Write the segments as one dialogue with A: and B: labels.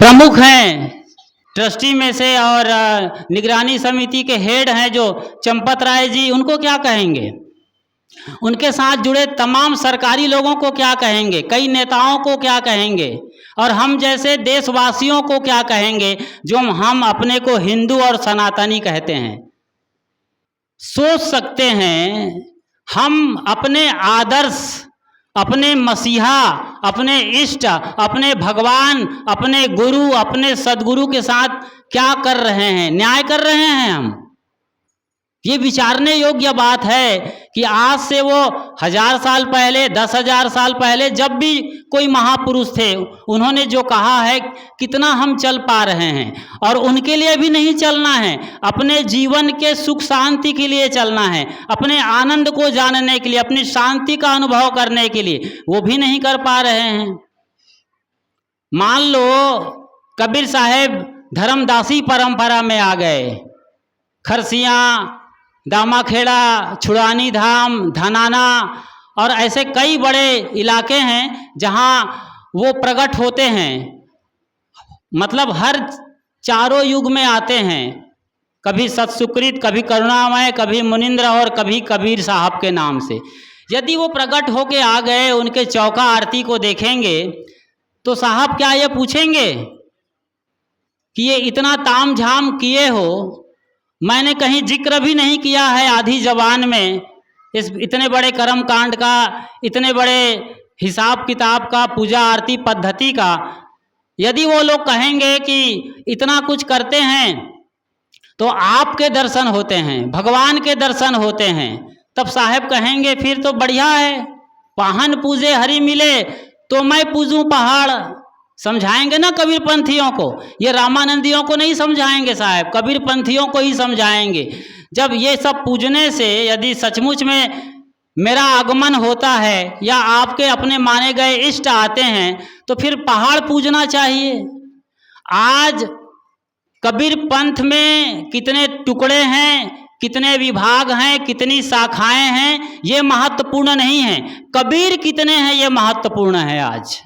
A: प्रमुख हैं ट्रस्टी में से और निगरानी समिति के हेड हैं जो चंपत राय जी, उनको क्या कहेंगे? उनके साथ जुड़े तमाम सरकारी लोगों को क्या कहेंगे? कई नेताओं को क्या कहेंगे? और हम जैसे देशवासियों को क्या कहेंगे जो हम अपने को हिंदू और सनातनी कहते हैं? सोच सकते हैं हम अपने आदर्श, अपने मसीहा, अपने इष्ट, अपने भगवान, अपने गुरु, अपने सदगुरु के साथ क्या कर रहे हैं? न्याय कर रहे हैं हम? ये विचारने योग्य बात है कि आज से वो 1000 साल पहले, 10,000 साल पहले जब भी कोई महापुरुष थे, उन्होंने जो कहा है कितना हम चल पा रहे हैं। और उनके लिए भी नहीं चलना है, अपने जीवन के सुख शांति के लिए चलना है, अपने आनंद को जानने के लिए, अपनी शांति का अनुभव करने के लिए, वो भी नहीं कर पा रहे हैं। मान लो कबीर साहेब धर्मदासी परंपरा में आ गए, खरसियाँ, दामाखेड़ा, छुड़ानी धाम, धनाना और ऐसे कई बड़े इलाके हैं जहां वो प्रकट होते हैं। मतलब हर चारों युग में आते हैं, कभी सतसुकृत, कभी करुणामय, कभी मुनिंद्र और कभी कबीर साहब के नाम से। यदि वो प्रकट होके आ गए, उनके चौका आरती को देखेंगे तो साहब क्या ये पूछेंगे कि ये इतना ताम झाम किए हो, मैंने कहीं जिक्र भी नहीं किया है आधी जबान में इस इतने बड़े कर्म कांड का, इतने बड़े हिसाब किताब का, पूजा आरती पद्धति का। यदि वो लोग कहेंगे कि इतना कुछ करते हैं तो आपके दर्शन होते हैं, भगवान के दर्शन होते हैं, तब साहब कहेंगे फिर तो बढ़िया है, पाहन पूजे हरि मिले तो मैं पूजूं पहाड़। समझाएंगे ना कबीर पंथियों को, ये रामानंदियों को नहीं समझाएंगे साहब, कबीर पंथियों को ही समझाएंगे। जब ये सब पूजने से यदि सचमुच में मेरा आगमन होता है या आपके अपने माने गए इष्ट आते हैं तो फिर पहाड़ पूजना चाहिए। आज कबीर पंथ में कितने टुकड़े हैं, कितने विभाग हैं, कितनी शाखाएं हैं, ये महत्वपूर्ण नहीं है। कबीर कितने हैं ये महत्वपूर्ण है। आज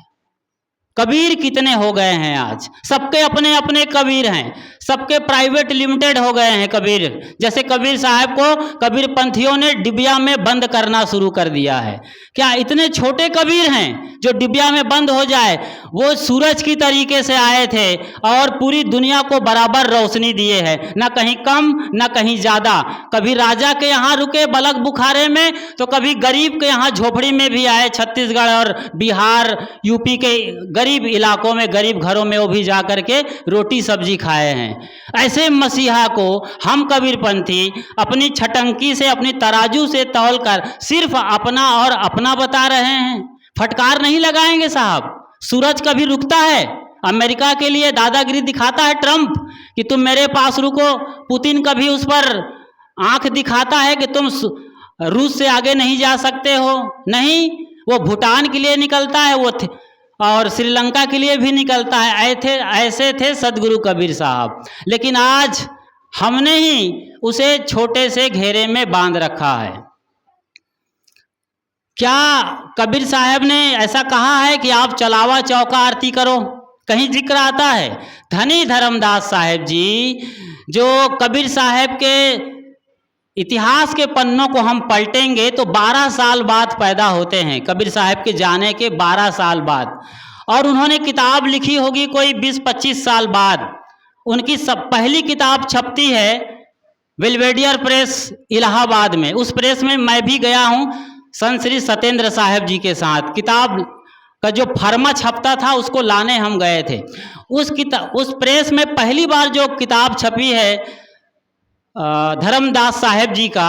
A: कबीर कितने हो गए हैं, आज सबके अपने अपने कबीर हैं, सबके प्राइवेट लिमिटेड हो गए हैं कबीर। जैसे कबीर साहब को कबीर पंथियों ने डिबिया में बंद करना शुरू कर दिया है। क्या इतने छोटे कबीर हैं जो डिबिया में बंद हो जाए? वो सूरज की तरीके से आए थे और पूरी दुनिया को बराबर रोशनी दिए हैं, ना कहीं कम ना कहीं ज़्यादा। कभी राजा के यहाँ रुके बलक बुखारे में तो कभी गरीब के यहाँ झोपड़ी में भी आए। छत्तीसगढ़ और बिहार, यूपी के गरीब इलाकों में, गरीब घरों में वो भी जा कर के रोटी सब्जी खाए हैं। ऐसे मसीहा को हम कबीरपंथी अपनी छटंकी से, अपनी तराजू से तौल कर सिर्फ अपना और अपना बता रहे हैं। फटकार नहीं लगाएंगे साहब। सूरज कभी रुकता है? अमेरिका के लिए दादागिरी दिखाता है ट्रंप कि तुम मेरे पास रुको। पुतिन कभी उस पर आंख दिखाता है कि तुम रूस से आगे नहीं जा सकते हो? नहीं, वो भूटान के लिए निकलता है, वो और श्रीलंका के लिए भी निकलता है। ऐसे थे सदगुरु कबीर साहब। लेकिन आज हमने ही उसे छोटे से घेरे में बांध रखा है। क्या कबीर साहब ने ऐसा कहा है कि आप चलावा चौका आरती करो? कहीं जिक्र आता है? धनी धर्मदास साहब जी, जो कबीर साहब के इतिहास के पन्नों को हम पलटेंगे तो 12 साल बाद पैदा होते हैं, कबीर साहब के जाने के 12 साल बाद। और उन्होंने किताब लिखी होगी कोई 20-25 साल बाद। उनकी पहली किताब छपती है बेल्वेडियर प्रेस इलाहाबाद में। उस प्रेस में मैं भी गया हूँ संत श्री सत्येंद्र साहब जी के साथ। किताब का जो फर्मा छपता था उसको लाने हम गए थे। उस प्रेस में पहली बार जो किताब छपी है धर्मदास साहब जी का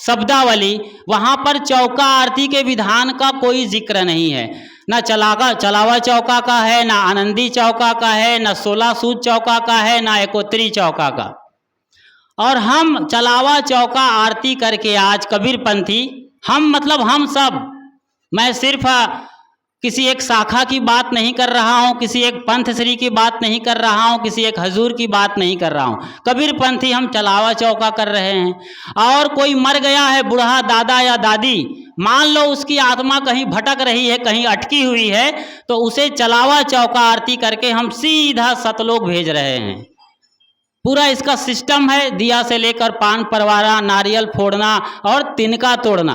A: शब्दावली, वहाँ पर चौका आरती के विधान का कोई जिक्र नहीं है। ना चलावा चौका का है, ना आनंदी चौका का है, ना 16 सूद चौका का है, ना एकोत्री चौका का। और हम चलावा चौका आरती करके आज कबीरपंथी, हम मतलब हम सब, मैं सिर्फ किसी एक शाखा की बात नहीं कर रहा हूँ, किसी एक पंथ श्री की बात नहीं कर रहा हूँ, किसी एक हजूर की बात नहीं कर रहा हूँ। कबीर पंथी हम चलावा चौका कर रहे हैं। और कोई मर गया है, बूढ़ा दादा या दादी, मान लो उसकी आत्मा कहीं भटक रही है, कहीं अटकी हुई है, तो उसे चलावा चौका आरती करके हम सीधा सतलोक भेज रहे हैं। पूरा इसका सिस्टम है, दिया से लेकर पान परवारा, नारियल फोड़ना और तिनका तोड़ना।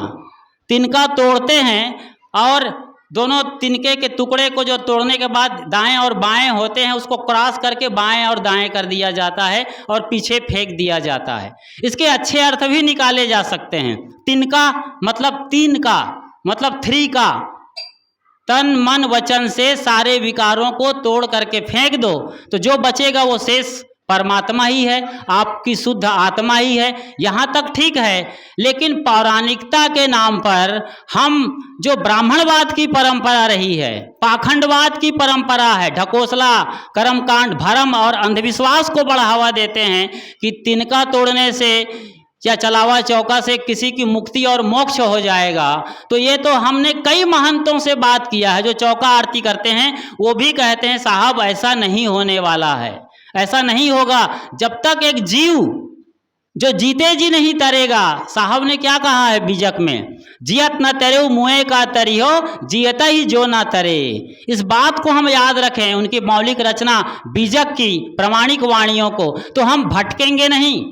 A: तिनका तोड़ते हैं और दोनों तिनके के टुकड़े को जो तोड़ने के बाद दाएं और बाएं होते हैं, उसको क्रॉस करके बाएं और दाएं कर दिया जाता है और पीछे फेंक दिया जाता है। इसके अच्छे अर्थ भी निकाले जा सकते हैं। तिनका मतलब तीन का, मतलब 3 का। तन मन वचन से सारे विकारों को तोड़ करके फेंक दो तो जो बचेगा वो शेष परमात्मा ही है, आपकी शुद्ध आत्मा ही है। यहाँ तक ठीक है, लेकिन पौराणिकता के नाम पर हम जो ब्राह्मणवाद की परंपरा रही है, पाखंडवाद की परंपरा है, ढकोसला, कर्मकांड, भरम और अंधविश्वास को बढ़ावा देते हैं कि तिनका तोड़ने से या चलावा चौका से किसी की मुक्ति और मोक्ष हो जाएगा। तो ये तो हमने कई महंतों से बात किया है जो चौका आरती करते हैं, वो भी कहते हैं साहब ऐसा नहीं होने वाला है, ऐसा नहीं होगा। जब तक एक जीव जो जीते जी नहीं तरेगा, साहब ने क्या कहा है बीजक में, जियत न तरे मुए का तरी हो, जियता ही जो ना तरे। इस बात को हम याद रखें, उनकी मौलिक रचना बीजक की प्रमाणिक वाणियों को, तो हम भटकेंगे नहीं।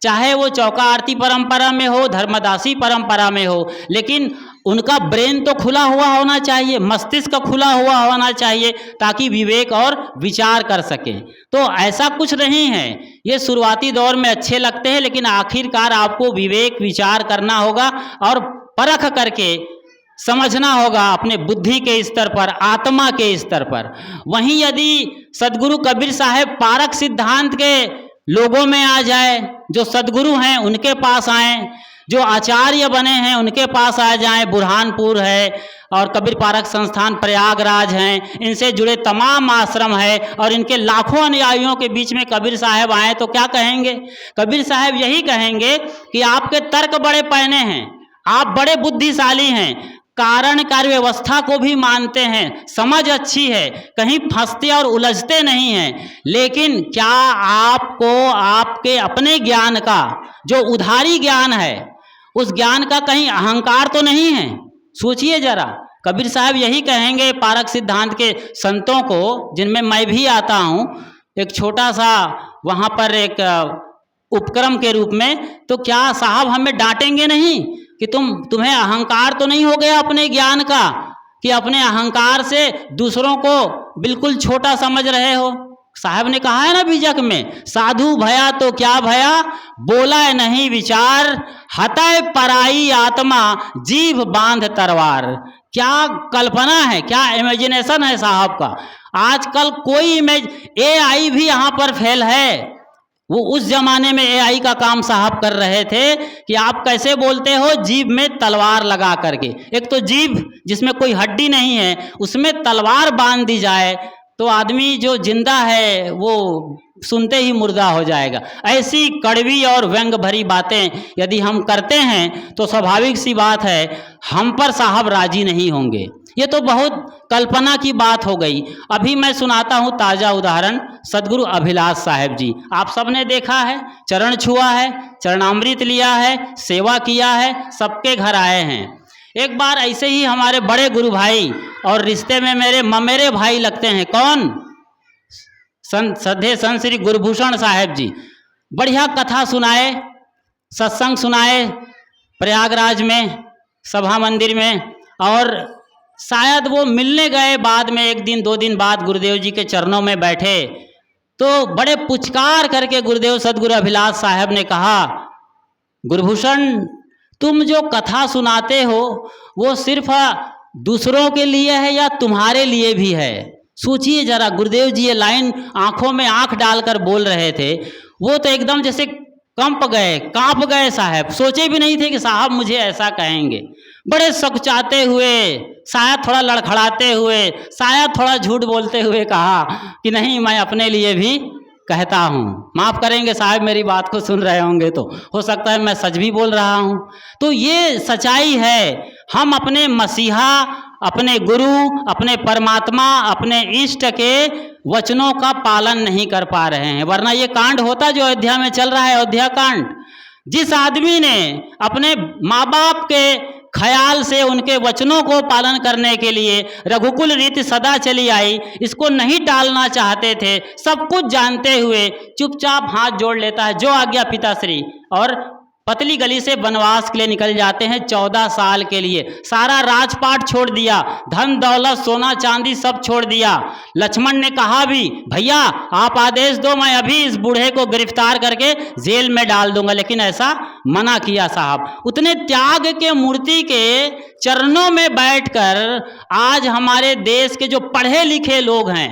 A: चाहे वो चौका आरती परंपरा में हो, धर्मदासी परंपरा में हो, लेकिन उनका ब्रेन तो खुला हुआ होना चाहिए, मस्तिष्क खुला हुआ होना चाहिए, ताकि विवेक और विचार कर सकें। तो ऐसा कुछ नहीं है, ये शुरुआती दौर में अच्छे लगते हैं, लेकिन आखिरकार आपको विवेक विचार करना होगा और परख करके समझना होगा अपने बुद्धि के स्तर पर, आत्मा के स्तर पर। वहीं यदि सदगुरु कबीर साहब पारक सिद्धांत के लोगों में आ जाए, जो सदगुरु हैं उनके पास आएँ, जो आचार्य बने हैं उनके पास आ जाएं, बुरहानपुर है और कबीर पारक संस्थान प्रयागराज हैं, इनसे जुड़े तमाम आश्रम है और इनके लाखों अनुयायियों के बीच में कबीर साहब आए तो क्या कहेंगे? कबीर साहब यही कहेंगे कि आपके तर्क बड़े पैने हैं, आप बड़े बुद्धिशाली हैं, कारण कार्य व्यवस्था को भी मानते हैं, समझ अच्छी है, कहीं फंसते और उलझते नहीं हैं, लेकिन क्या आपको आपके अपने ज्ञान का जो उधारी ज्ञान है, उस ज्ञान का कहीं अहंकार तो नहीं है? सोचिए जरा। कबीर साहब यही कहेंगे पारक सिद्धांत के संतों को, जिनमें मैं भी आता हूँ, एक छोटा सा वहाँ पर एक उपक्रम के रूप में, तो क्या साहब हमें डांटेंगे नहीं कि तुम्हें अहंकार तो नहीं हो गया अपने ज्ञान का, कि अपने अहंकार से दूसरों को बिल्कुल छोटा समझ रहे हो? साहब ने कहा है ना बीजक में, साधु भया तो क्या भया, बोला नहीं विचार, हतय पराई आत्मा, जीभ बांध तरवार। क्या कल्पना है, क्या इमेजिनेशन है साहब का। आजकल कोई AI भी यहाँ पर फेल है। वो उस जमाने में AI का काम साहब कर रहे थे कि आप कैसे बोलते हो, जीभ में तलवार लगा करके। एक तो जीभ जिसमें कोई हड्डी नहीं है, उसमें तलवार बांध दी जाए तो आदमी जो जिंदा है वो सुनते ही मुर्दा हो जाएगा। ऐसी कड़वी और व्यंग भरी बातें यदि हम करते हैं तो स्वाभाविक सी बात है हम पर साहब राजी नहीं होंगे। ये तो बहुत कल्पना की बात हो गई। अभी मैं सुनाता हूँ ताज़ा उदाहरण, सदगुरु अभिलाष साहब जी, आप सबने देखा है, चरण छुआ है, चरणामृत लिया है, सेवा किया है, सबके घर आए हैं। एक बार ऐसे ही हमारे बड़े गुरु भाई और रिश्ते में मेरे ममेरे भाई लगते हैं, कौन? संत श्री गुरुभूषण साहब जी बढ़िया कथा सुनाए, सत्संग सुनाए प्रयागराज में सभा मंदिर में, और शायद वो मिलने गए बाद में 1 दिन 2 दिन बाद गुरुदेव जी के चरणों में बैठे तो बड़े पुचकार करके गुरुदेव सदगुरु अभिलाष साहब ने कहा, गुरुभूषण तुम जो कथा सुनाते हो वो सिर्फ दूसरों के लिए है या तुम्हारे लिए भी है? सोचिए जरा, गुरुदेव जी ये लाइन आंखों में आंख डालकर बोल रहे थे, वो तो एकदम जैसे कांप गए साहब, सोचे भी नहीं थे कि साहब मुझे ऐसा कहेंगे। बड़े सकचाते हुए, शायद थोड़ा लड़खड़ाते हुए, शायद थोड़ा झूठ बोलते हुए कहा कि नहीं मैं अपने लिए भी कहता हूँ। माफ़ करेंगे साहब, मेरी बात को सुन रहे होंगे तो हो सकता है मैं सच भी बोल रहा हूँ। तो ये सच्चाई है, हम अपने मसीहा अपने गुरु, अपने परमात्मा, अपने इष्ट के वचनों का पालन नहीं कर पा रहे हैं, वरना ये कांड होता जो अयोध्या में चल रहा है, अयोध्या कांड। जिस आदमी ने अपने माँ बाप के ख्याल से उनके वचनों को पालन करने के लिए रघुकुल रीति सदा चली आई, इसको नहीं टालना चाहते थे, सब कुछ जानते हुए चुपचाप हाथ जोड़ लेता है, जो आज्ञा पिताश्री, और पतली गली से वनवास के लिए निकल जाते हैं 14 साल के लिए। सारा राजपाट छोड़ दिया, धन दौलत सोना चांदी सब छोड़ दिया। लक्ष्मण ने कहा भी, भैया आप आदेश दो, मैं अभी इस बूढ़े को गिरफ्तार करके जेल में डाल दूंगा, लेकिन ऐसा मना किया साहब। उतने त्याग के मूर्ति के चरणों में बैठकर आज हमारे देश के जो पढ़े लिखे लोग हैं,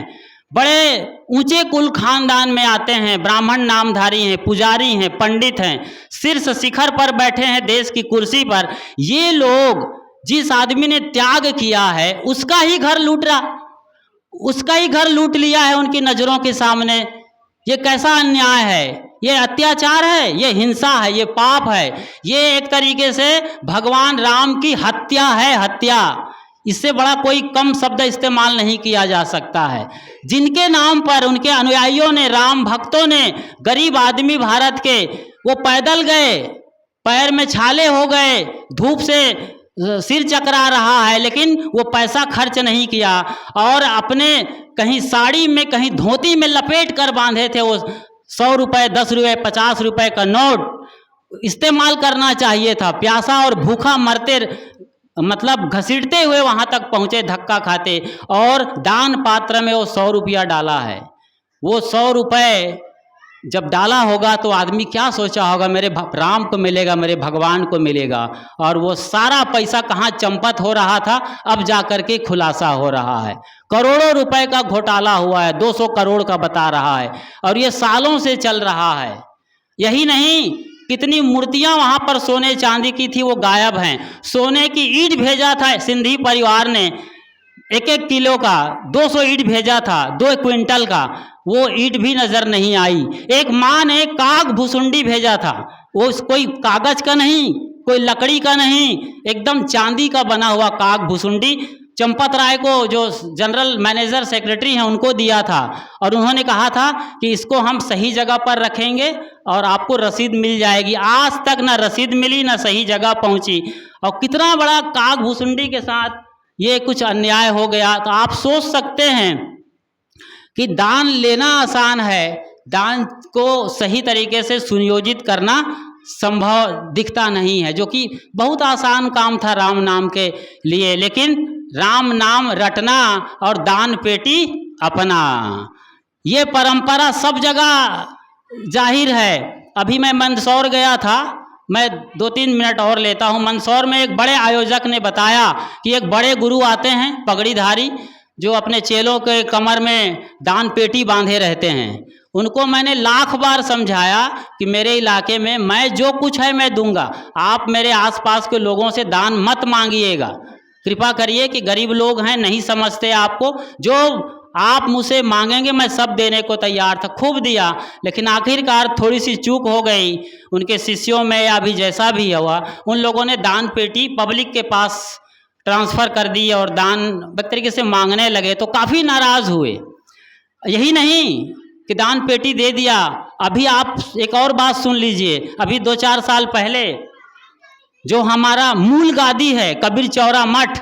A: बड़े ऊंचे कुल खानदान में आते हैं, ब्राह्मण नामधारी हैं, पुजारी हैं, पंडित हैं, शीर्ष शिखर पर बैठे हैं देश की कुर्सी पर, ये लोग जिस आदमी ने त्याग किया है उसका ही घर लूट रहा, उसका ही घर लूट लिया है उनकी नजरों के सामने। ये कैसा अन्याय है, ये अत्याचार है, ये हिंसा है, ये पाप है, ये एक तरीके से भगवान राम की हत्या है, हत्या। इससे बड़ा कोई कम शब्द इस्तेमाल नहीं किया जा सकता है। जिनके नाम पर उनके अनुयायियों ने, राम भक्तों ने, गरीब आदमी भारत के, वो पैदल गए, पैर में छाले हो गए, धूप से सिर चकरा रहा है, लेकिन वो पैसा खर्च नहीं किया और अपने कहीं साड़ी में कहीं धोती में लपेट कर बांधे थे वो 100 रुपये, 10 रुपये, 50 रुपये का नोट इस्तेमाल करना चाहिए था। प्यासा और भूखा मरते, मतलब घसीटते हुए वहां तक पहुंचे धक्का खाते, और दान पात्र में वो 100 रुपया डाला है। वो 100 रुपये जब डाला होगा तो आदमी क्या सोचा होगा, मेरे राम को मिलेगा, मेरे भगवान को मिलेगा, और वो सारा पैसा कहाँ चंपत हो रहा था, अब जाकर के खुलासा हो रहा है। करोड़ों रुपए का घोटाला हुआ है, 200 करोड़ का बता रहा है, और ये सालों से चल रहा है। यही नहीं, कितनी मूर्तियां वहां पर सोने चांदी की थी वो गायब हैं। सोने की ईंट भेजा था सिंधी परिवार ने, 1-1 किलो का 200 ईंट भेजा था, 2 क्विंटल का, वो ईंट भी नजर नहीं आई। एक माँ ने काग भुसुंडी भेजा था, वो कोई कागज का नहीं, कोई लकड़ी का नहीं, एकदम चांदी का बना हुआ काग भुसुंडी चंपत राय को, जो जनरल मैनेजर सेक्रेटरी हैं, उनको दिया था, और उन्होंने कहा था कि इसको हम सही जगह पर रखेंगे और आपको रसीद मिल जाएगी। आज तक ना रसीद मिली, ना सही जगह पहुंची, और कितना बड़ा काग भुसुंडी के साथ ये कुछ अन्याय हो गया। तो आप सोच सकते हैं कि दान लेना आसान है, दान को सही तरीके से सुनियोजित करना संभव दिखता नहीं है, जो कि बहुत आसान काम था राम नाम के लिए। लेकिन राम नाम रटना और दान पेटी अपना, ये परंपरा सब जगह जाहिर है। अभी मैं मंदसौर गया था, मैं 2-3 मिनट और लेता हूँ। मंदसौर में एक बड़े आयोजक ने बताया कि एक बड़े गुरु आते हैं पगड़ीधारी, जो अपने चेलों के कमर में दान पेटी बांधे रहते हैं। उनको मैंने लाख बार समझाया कि मेरे इलाके में मैं जो कुछ है मैं दूंगा, आप मेरे आसपास के लोगों से दान मत मांगिएगा, कृपा करिए कि गरीब लोग हैं, नहीं समझते आपको, जो आप मुझसे मांगेंगे मैं सब देने को तैयार था। खूब दिया, लेकिन आखिरकार थोड़ी सी चूक हो गई उनके शिष्यों में, या भी जैसा भी हुआ, उन लोगों ने दान पेटी पब्लिक के पास ट्रांसफ़र कर दी और दान एक तरीके से मांगने लगे, तो काफ़ी नाराज़ हुए। यही नहीं कि दान पेटी दे दिया, अभी आप एक और बात सुन लीजिए। अभी 2-4 साल पहले जो हमारा मूल गादी है कबीर चौरा मठ,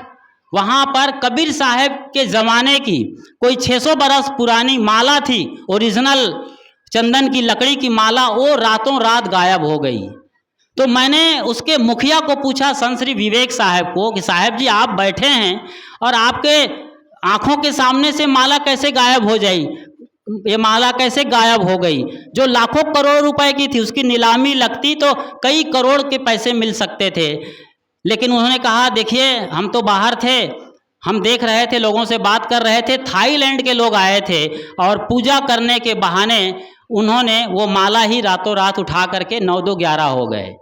A: वहाँ पर कबीर साहब के ज़माने की कोई 600 बरस पुरानी माला थी, ओरिजिनल चंदन की लकड़ी की माला, वो रातों रात गायब हो गई। तो मैंने उसके मुखिया को पूछा, संत श्री विवेक साहब को, कि साहब जी आप बैठे हैं और आपके आँखों के सामने से माला कैसे गायब हो जाई, ये माला कैसे गायब हो गई? जो लाखों करोड़ रुपए की थी, उसकी नीलामी लगती तो कई करोड़ के पैसे मिल सकते थे। लेकिन उन्होंने कहा, देखिए हम तो बाहर थे, हम देख रहे थे, लोगों से बात कर रहे थे, थाईलैंड के लोग आए थे और पूजा करने के बहाने उन्होंने वो माला ही रातों रात उठा करके 9-2-11 हो गए।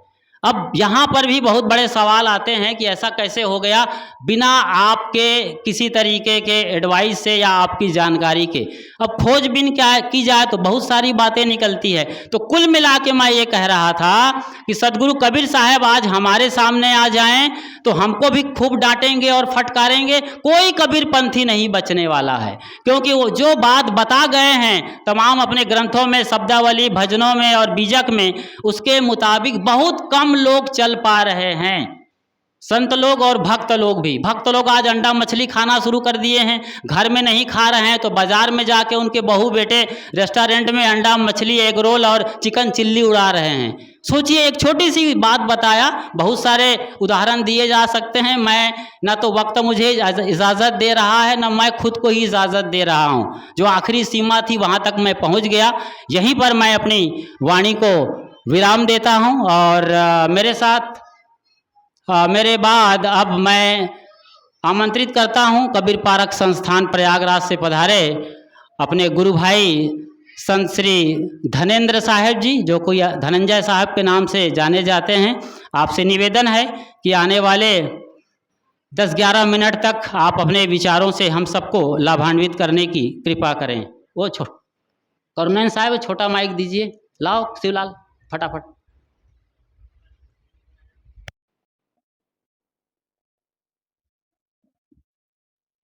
A: अब यहाँ पर भी बहुत बड़े सवाल आते हैं कि ऐसा कैसे हो गया बिना आपके किसी तरीके के एडवाइस से या आपकी जानकारी के। अब खोजबीन क्या की जाए तो बहुत सारी बातें निकलती है। तो कुल मिला के मैं ये कह रहा था कि सदगुरु कबीर साहब आज हमारे सामने आ जाएं तो हमको भी खूब डांटेंगे और फटकारेंगे, कोई कबीर पंथी नहीं बचने वाला है, क्योंकि वो जो बात बता गए हैं तमाम अपने ग्रंथों में, शब्दावली, भजनों में और बीजक में, उसके मुताबिक बहुत कम लोग चल पा रहे हैं। संत लोग और भक्त लोग भी, भक्त लोग आज अंडा मछली खाना शुरू कर दिए हैं, घर में नहीं खा रहे हैं तो बाजार में जाके उनके बहू बेटे रेस्टोरेंट में अंडा मछली, एग रोल और चिकन चिल्ली उड़ा रहे हैं। सोचिए, एक छोटी सी बात बताया, बहुत सारे उदाहरण दिए जा सकते हैं। मैं ना तो वक्त मुझे इजाज़त दे रहा है, ना मैं खुद को ही इजाज़त दे रहा हूँ। जो आखिरी सीमा थी वहाँ तक मैं पहुँच गया। यहीं पर मैं अपनी वाणी को विराम देता हूँ और मेरे साथ मेरे बाद अब मैं आमंत्रित करता हूँ कबीर पारक संस्थान प्रयागराज से पधारे अपने गुरु भाई संत श्री धनेंद्र साहब जी, जो कोई धनंजय साहब के नाम से जाने जाते हैं। आपसे निवेदन है कि आने वाले 10-11 मिनट तक आप अपने विचारों से हम सबको लाभान्वित करने की कृपा करें। वो करुणैन साहब छोटा माइक दीजिए, लाओ शिवलाल फटाफट।